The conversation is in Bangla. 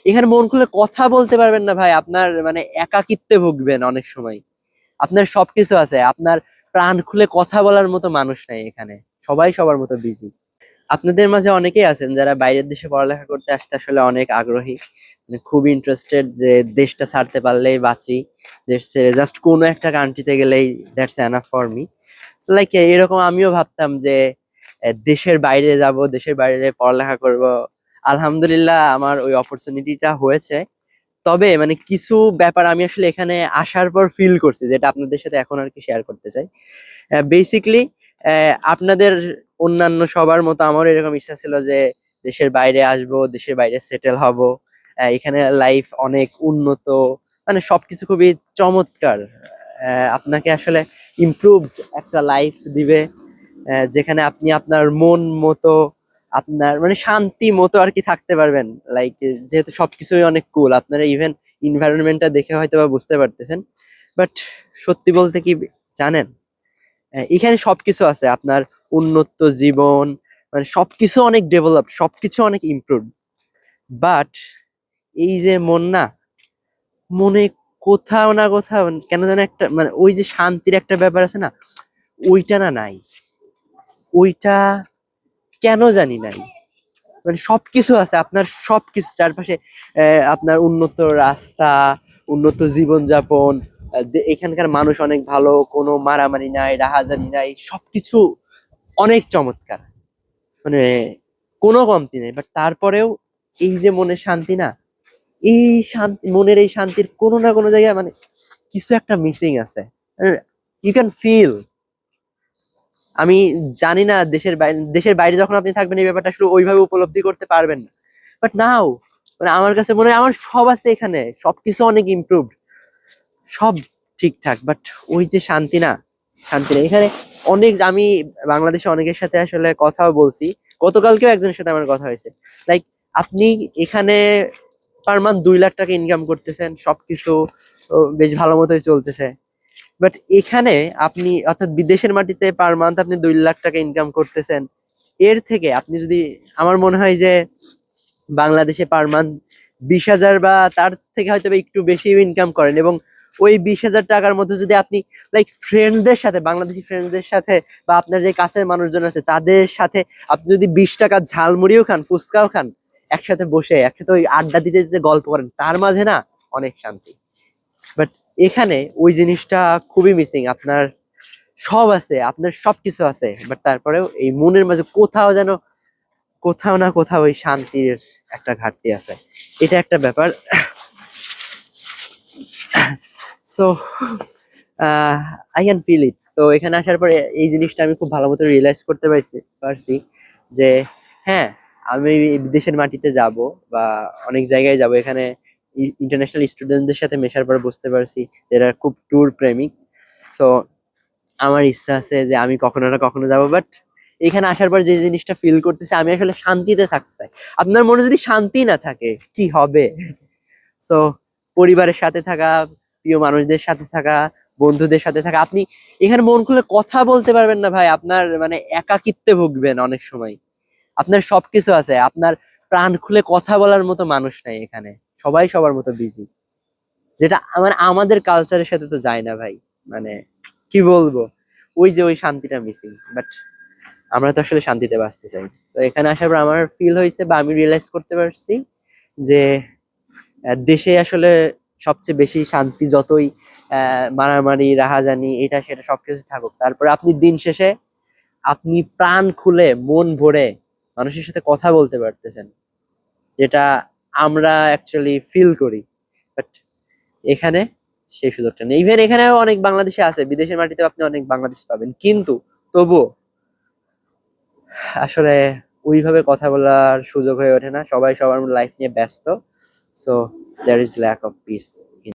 এখানে মন খুলে কথা বলতে পারবেন না ভাই, আপনার মানে একাকিত্বে ভুগবেন অনেক সময়। আপনার সবকিছু আছে, আপনার প্রাণ খুলে কথা বলার মতো মানুষ নাই এখানে। সবাই সবার মতো বিজি। আপনাদের মাঝে অনেকেই আছেন যারা বাইরের দেশে পড়ালেখা করতে আসতে আসলে অনেক আগ্রহী, মানে খুব ইন্টারেস্টেড যে দেশটা ছাড়তে পারলেই বাঁচি, দেশ ছেড়ে জাস্ট কোনো একটা কান্ট্রিতে গেলেই that's enough for me. Like এরকম আমিও ভাবতাম যে দেশের বাইরে যাব, দেশের বাইরে পড়ালেখা করব। আলহামদুলিল্লাহ আমার ওই অপরচুনিটিটা হয়েছে। তবে মানে কিছু ব্যাপার আমি আসলে এখানে আসার পর ফিল করছি, যেটা আপনাদের সাথে এখন আর কি শেয়ার করতে চাই। বেসিকলি আপনাদের অন্যান্য সবার মতো আমারও এরকম ইচ্ছা ছিল যে দেশের বাইরে আসব, দেশের বাইরে সেটেল হব। এখানে লাইফ অনেক উন্নত, মানে সবকিছু খুবই চমৎকার। আপনাকে আসলে ইমপ্রুভ একটা লাইফ দিবে, যেখানে আপনি আপনার মন মতো, আপনার মানে শান্তি মতো আর কি থাকতে পারবেন। লাইক যেহেতু সবকিছুই অনেক কুল, আপনারা ইভেন ইনভায়রনমেন্টটা দেখে হয়তো বা বুঝতে পারতেছেন। বাট সত্যি বলতে কি জানেন, এখানে সবকিছু আছে আপনার, উন্নত জীবন, মানে সবকিছু অনেক ডেভেলপ, সবকিছু অনেক ইমপ্রুভ। বাট এই যে মন না, মনে কোথাও না কোথাও কেন যেন একটা মানে ওই যে শান্তির একটা ব্যাপার আছে না, ওইটা না নাই, ওইটা কেন জানি নাই। মানে সবকিছু আছে আপনার, সবকিছু চারপাশে, আপনার উন্নত রাস্তা, উন্নত জীবনযাপন, এখানকার মানুষ অনেক ভালো, কোনো মারামারি নাই, রাহাজানি নাই, সবকিছু অনেক চমৎকার, মানে কোনো কমতি নেই। বাট তারপরেও এই যে মনের শান্তি না, এই শান্তি, মনের এই শান্তির কোনো না কোনো জায়গায় মানে কিছু একটা মিসিং আছে। You can feel. আমি জানি না দেশের বাইরে যখন আপনি থাকবেন এই ব্যাপারটা আসলে ওইভাবে উপলব্ধি করতে পারবেন না। বাট নাও মানে আমার কাছে মনে হয় আমার সব আছে এখানে, সবকিছু অনেক ইমপ্রুভড, সব ঠিকঠাক। বাট ওই যে শান্তি না, শান্তি না এখানে। অনেক আমি বাংলাদেশে অনেকের সাথে আসলে কথাও বলছি, গতকালকেও একজনের সাথে আমার কথা হয়েছে। লাইক আপনি এখানে পার মান্থ 2 লাখ টাকা ইনকাম করতেছেন, সবকিছু বেশ ভালো মতোই চলতেছে। বাট এখানে আপনি অর্থাৎ বিদেশের মাটিতে পার মান্থ আপনি 2 লাখ টাকা ইনকাম করতেছেন। এর থেকে আপনি যদি, আমার মনে হয় যে বাংলাদেশে পার মান্থ 20,000 বা তার থেকে হয়তো বা একটু বেশি ইনকাম করেন, এবং ওই 20,000 টাকার মধ্যে যদি আপনি লাইক ফ্রেন্ডসদের সাথে, বাংলাদেশি ফ্রেন্ডসদের সাথে, বা আপনার যে কাছের মানুষজন আছে তাদের সাথে আপনি যদি 20 টাকা ঝালমুড়িও খান, ফুচকাও খান, একসাথে বসে একসাথে ওই আড্ডা দিতে দিতে গল্প করেন, তার মাঝে না অনেক শান্তি। বাট এখানে ওই জিনিসটা খুবই মিসিং। আপনার সব আছে, আপনার সবকিছু আছে, বাট তারপরেও এই মনের মাঝে কোথাও যেন, কোথাও না কোথাও ওই শান্তির একটা ঘাটতি আছে। এটা একটা ব্যাপার। So I can feel it. তো এখানে আসার পরে এই জিনিসটা আমি খুব ভালো মতো রিয়েলাইজ করতে পারছি যে হ্যাঁ, আমি বিদেশের মাটিতে যাব বা অনেক জায়গায় যাব, এখানে ইন্টারন্যাশনাল স্টুডেন্টদের সাথে মেশার পর বুঝতে পারছি এরা খুব ট্যুর প্রেমিক। সো আমার ইচ্ছা আছে যে আমি কখনো না কখনো যাবো। বাট এখানে আসার পর যে জিনিসটা ফিল করতেছি, আমি আসলে শান্তিতে থাকতে চাই। আপনার মনে যদি শান্তি না থাকে কি হবে? সো পরিবারের সাথে থাকা, প্রিয় মানুষদের সাথে থাকা, বন্ধুদের সাথে থাকা, আপনি এখানে মন খুলে কথা বলতে পারবেন না ভাই, আপনার মানে একাকিত্বে ভুগবেন অনেক সময়। আপনার সবকিছু আছে, আপনার প্রাণ খুলে কথা বলার মতো মানুষ নাই এখানে। সবাই সবার মতো বিজি, যেটা মানে আমাদের কালচারের সাথে তো যায় না ভাই। মানে কি বলবো, ওই যে ওই শান্তিটা মিসিং। বাট আমরা তো আসলে শান্তিতে বাঁচতে চাই। তো এখানে আসার পর আমার ফিল হয়েছে বা আমি রিয়েলাইজ করতে পারছি যে দেশে আসলে সবচেয়ে বেশি শান্তি, যতই মারামারি রাহাজানি এটা সেটা সবকিছু থাকুক, তারপরে আপনি দিন শেষে আপনি প্রাণ খুলে মন ভরে মানুষের সাথে কথা বলতে পারতেছেন, যেটা আমরা অ্যাকচুয়ালি ফিল করি। বাট এখানে সেই সুযোগটা নেই। ইভেন এখানেও অনেক বাংলাদেশি আছে, বিদেশের মাটিতেও আপনি অনেক বাংলাদেশ পাবেন, কিন্তু তবুও আসলে ওইভাবে কথা বলার সুযোগ হয়ে ওঠে না, সবাই সবার লাইফ নিয়ে ব্যস্ত। So there is lack of piece.